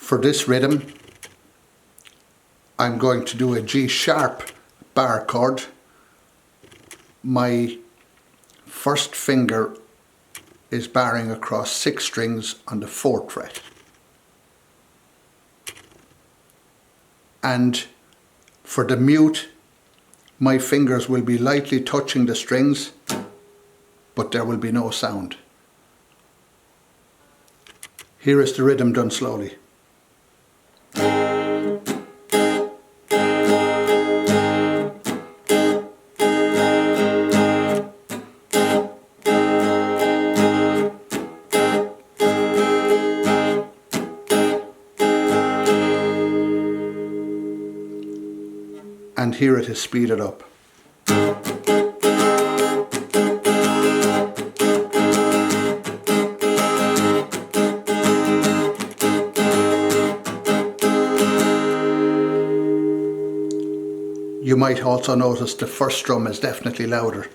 For this rhythm, I'm going to do a G sharp bar chord. My first finger is barring across 6 strings on the 4th fret. And for the mute, my fingers will be lightly touching the strings, but there will be no sound. Here is the rhythm done slowly. And here it is speeded up. You might also notice the first strum is definitely louder.